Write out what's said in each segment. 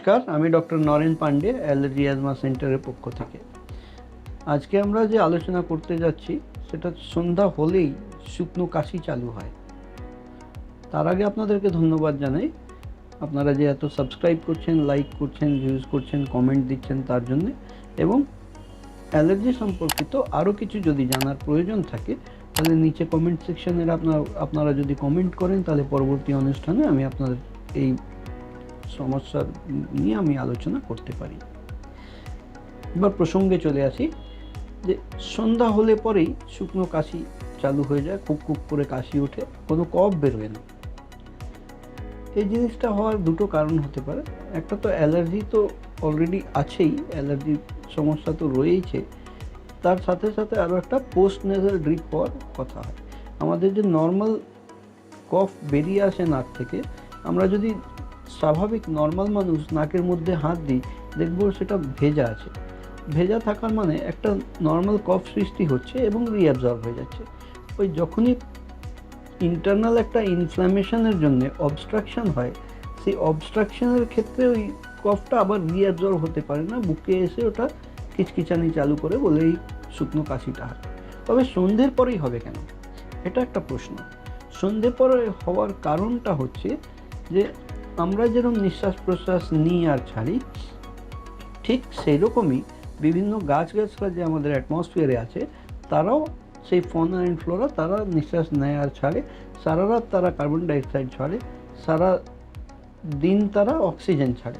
নমস্কার, আমি doctor Naren Pandey, allergy asthma সেন্টারের পক্ষ থেকে। আজকে আমরা যে আলোচনা করতে যাচ্ছি সেটা সন্ধ্যা হলেই শুকনো কাশি চালু হয়। তার আগে আপনাদেরকে ধন্যবাদ জানাই, আপনারা যে এত সাবস্ক্রাইব করছেন, লাইক করছেন, ভিউজ করছেন, কমেন্ট দিচ্ছেন তার জন্যে। এবং অ্যালার্জি সম্পর্কিত আরও কিছু যদি জানার প্রয়োজন থাকে তাহলে নিচে কমেন্ট সেকশনের আপনারা যদি কমেন্ট করেন তাহলে পরবর্তী অনুষ্ঠানে আমি আপনাদের এই সমস্যার নিয়ে আমি আলোচনা করতে পারি। এবার প্রসঙ্গে চলে আসি যে সন্ধ্যা হলে পরেই শুকনো কাশি চালু হয়ে যায়, কুক কুক করে কাশি ওঠে, কোনো কফ বেরোয় না। এই জিনিসটা হওয়ার দুটো কারণ হতে পারে। একটা তো অ্যালার্জি তো অলরেডি আছেই, অ্যালার্জির সমস্যা তো রয়েইছে, তার সাথে সাথে আরও একটা পোস্ট নেজাল ড্রিপ হওয়ার কথা হয়। আমাদের যে নর্মাল কফ বেরিয়ে আসে নাক থেকে, আমরা যদি স্বাভাবিক নর্মাল মানুষ নাকের মধ্যে হাত দিই দেখব সেটা ভেজা আছে। ভেজা থাকার মানে একটা নর্মাল কফ সৃষ্টি হচ্ছে এবং রিঅ্যাবজর্ব হয়ে যাচ্ছে। ওই যখনই ইন্টারনাল একটা ইনফ্ল্যামেশনের জন্য অবস্ট্রাকশন হয়, সেই অবস্ট্রাকশনের ক্ষেত্রে ওই কফটা আবার রিঅ্যাবজর্ব হতে পারে না, বুকে এসে ওটা কিচকিচানি চালু করে বলেই শুকনো কাশিটা হয়। তবে সন্ধ্যের পরেই হবে কেন, এটা একটা প্রশ্ন। সন্ধ্যের পরে হওয়ার কারণটা হচ্ছে যে আমরা যেরকম নিঃশ্বাস প্রশ্বাস নিই আর ছাড়ি, ঠিক সেই রকমই বিভিন্ন গাছগাছরা যে আমাদের অ্যাটমসফিয়ারে আছে তারাও সেই ফনা অ্যান্ড ফ্লোরা, তারা নিঃশ্বাস নেয় আর ছাড়ে। সারা রাত তারা কার্বন ডাইঅক্সাইড ছাড়ে, সারা দিন তারা অক্সিজেন ছাড়ে।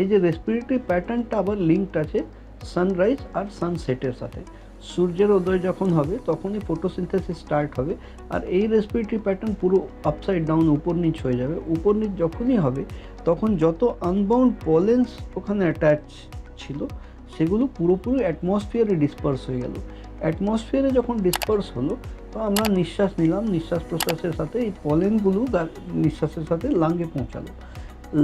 এই যে রেসপিরেটরি প্যাটার্নটা আবার লিঙ্কড আছে সানরাইজ আর সানসেটের সাথে। সূর্যের উদয় যখন হবে তখনই ফটোসিনথেসিস স্টার্ট হবে, আর এই রেসপিরেটরি প্যাটার্ন পুরো আপসাইড ডাউন, উপর নিচ হয়ে যাবে। উপর নিচ যখনই হবে তখন যত আনবাউন্ড পলেন্স ওখানে অ্যাটাচ ছিল সেগুলো পুরোপুরি অ্যাটমসফিয়ারে ডিসপার্স হয়ে গেল। অ্যাটমসফিয়ারে যখন ডিসপার্স হলো তো আমরা নিঃশ্বাস নিলাম, নিঃশ্বাস প্রশ্বাসের সাথে এই পলেনগুলো নিঃশ্বাসের সাথে লাঙ্গে পৌঁছালো।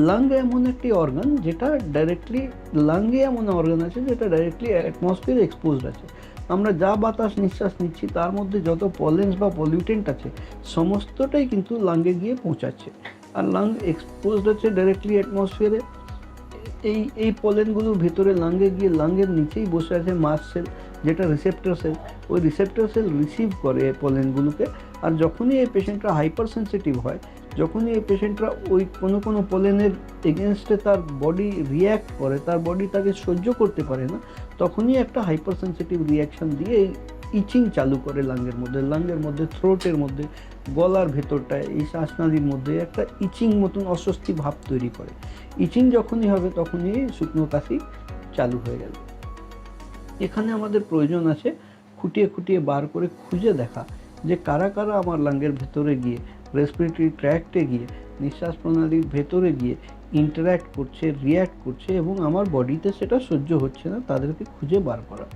লাং এমন একটি অর্গান যেটা ডাইরেক্টলি, লাঙ্গে এমন অর্গান আছে যেটা ডাইরেক্টলি অ্যাটমসফিয়ারে এক্সপোজড আছে। আমরা যা বাতাস নিঃশ্বাস নিচ্ছি তার মধ্যে যত পলেন্স বা পলিউটেন্ট আছে সমস্তটাই কিন্তু লাঙ্গে গিয়ে পৌঁছাচ্ছে। আর লাং এক্সপোজড আছে ডাইরেক্টলি অ্যাটমসফিয়ারে। এই পলেনগুলোর ভেতরে লাঙ্গে গিয়ে লাঙ্গের নিচেই বসে আছে মাস্ট সেল, যেটা রিসেপ্টর সেল। ওই রিসেপ্টর সেল রিসিভ করে এই পলেনগুলোকে। আর যখনই এই পেশেন্টরা হাইপার সেন্সিটিভ হয়, যখনই এই পেশেন্টরা ওই কোনো পলেনের এগেনস্টে তার বডি রিয়্যাক্ট করে, তার বডি তাকে সহ্য করতে পারে না, তখনই একটা হাইপার সেন্সিটিভ রিয়াকশান দিয়ে এই ইচিং চালু করে লাঙ্গের মধ্যে থ্রোটের মধ্যে, গলার ভেতরটায়, এই শ্বাসনালীর মধ্যে একটা ইচিং মতন অস্বস্তি ভাব তৈরি করে। ইচিং যখনই হবে তখনই শুকনো কাশি চালু হয়ে গেল। এখানে আমাদের প্রয়োজন আছে খুঁটিয়ে খুঁটিয়ে বার করে খুঁজে দেখা যে কারা কারা আমার লাঙ্গের ভেতরে গিয়ে, রেসপিরেটরি ট্র্যাক্টে গিয়ে, নিঃশ্বাস প্রণালীর ভেতরে গিয়ে ইন্টারঅ্যাক্ট করছে, রিয়্যাক্ট করছে এবং আমার বডিতে সেটা সহ্য হচ্ছে না, তাদেরকে খুঁজে বার করা।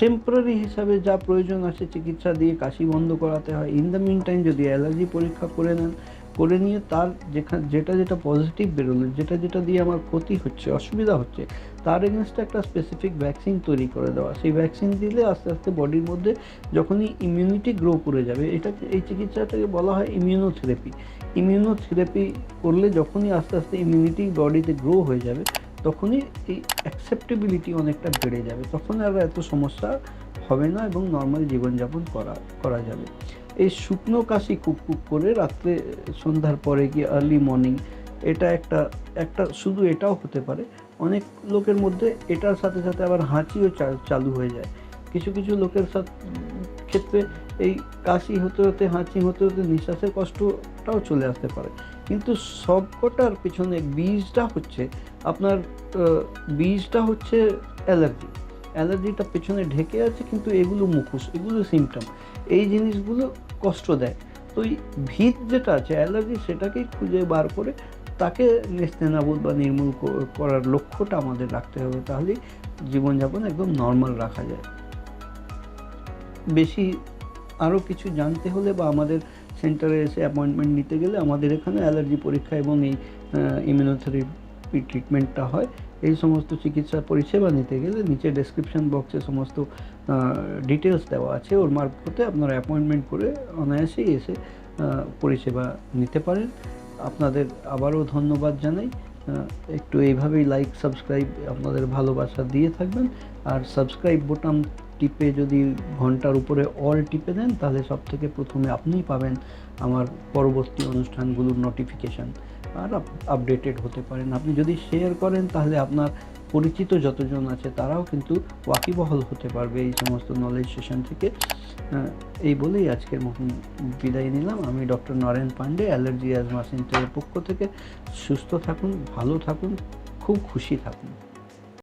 টেম্পোরারি হিসাবে যা প্রয়োজন আছে চিকিৎসা দিয়ে কাশি বন্ধ করাতে হয়। ইন দ্য মিন টাইম যদি অ্যালার্জি পরীক্ষা করে নেন, করে নিয়ে তার যেটা পজিটিভ বেরোলো, যেটা দিয়ে আমার ক্ষতি হচ্ছে, অসুবিধা হচ্ছে, তার এগেনস্টে একটা স্পেসিফিক ভ্যাকসিন তৈরি করে দেওয়া। সেই ভ্যাকসিন দিলে আস্তে আস্তে বডির মধ্যে যখনই ইমিউনিটি গ্রো করে যাবে, এই চিকিৎসাটাকে বলা হয় ইমিউনোথেরাপি। ইমিউনোথেরাপি করলে যখনই আস্তে আস্তে ইমিউনিটি বডিতে গ্রো হয়ে যাবে তখনই এই অ্যাকসেপ্টেবিলিটি অনেকটা বেড়ে যাবে, তখন আর এত সমস্যা হবে না এবং নর্মাল জীবনযাপন করা যাবে। এই শুকনো কাশি কুক করে রাত্রে সন্ধ্যার পরে গিয়ে আর্লি মর্নিং, এটা একটা শুধু এটাও হতে পারে। অনেক লোকের মধ্যে এটার সাথে সাথে আবার হাঁচিও চালু হয়ে যায়। কিছু লোকের ক্ষেত্রে এই কাশি হতে হতে, হাঁচি হতে হতে নিঃশ্বাসের কষ্টটাও চলে আসতে পারে। কিন্তু সবকটার পিছনে বীজটা হচ্ছে অ্যালার্জিটা পেছনে ঢেকে আছে, কিন্তু এগুলো মুখোশ, এগুলো সিমটম, এই জিনিসগুলো কষ্ট দেয়। তো এই ভিত যেটা আছে অ্যালার্জি, সেটাকেই খুঁজে বার করে তাকে নেস্তেনাবুদ বা নির্মূল করার লক্ষ্যটা আমাদের রাখতে হবে, তাহলেই জীবনযাপন একদম নর্মাল রাখা যায়। বেশি আরও কিছু জানতে হলে বা আমাদের সেন্টারে এসে অ্যাপয়েন্টমেন্ট নিতে গেলে আমাদের এখানে অ্যালার্জি পরীক্ষা এবং এই ইমিউনোথেরাপি ট্রিটমেন্টটা হয়। এই সমস্ত চিকিৎসা পরিষেবা নিতে গেলে নিচে ডেসক্রিপশন বক্সে সমস্ত ডিটেলস দেওয়া আছে, ওর মারফতে আপনারা অ্যাপয়েন্টমেন্ট করে অনায়াসেই এসে পরিষেবা নিতে পারেন। আপনাদের আবারও ধন্যবাদ জানাই। একটু এইভাবেই লাইক সাবস্ক্রাইব আপনাদের ভালোবাসা দিয়ে থাকবেন। আর সাবস্ক্রাইব বোতাম টিপে যদি ঘন্টার উপরে অল টিপে দেন, তাহলে সবথেকে প্রথমে আপনিই পাবেন আমার পরবর্তী অনুষ্ঠানগুলোর নোটিফিকেশান, আর আপডেটেড হতে পারেন। আপনি যদি শেয়ার করেন, তাহলে আপনার পরিচিত যতজন আছে তারাও কিন্তু ওয়াকিবহল হতে পারবে এই সমস্ত নলেজ সেশন থেকে। এই বলেই আজকের মতন বিদায় নিলাম। আমি doctor Naren Pandey, allergy asthma সেন্টারের পক্ষ থেকে। সুস্থ থাকুন, ভালো থাকুন, খুব খুশি থাকুন।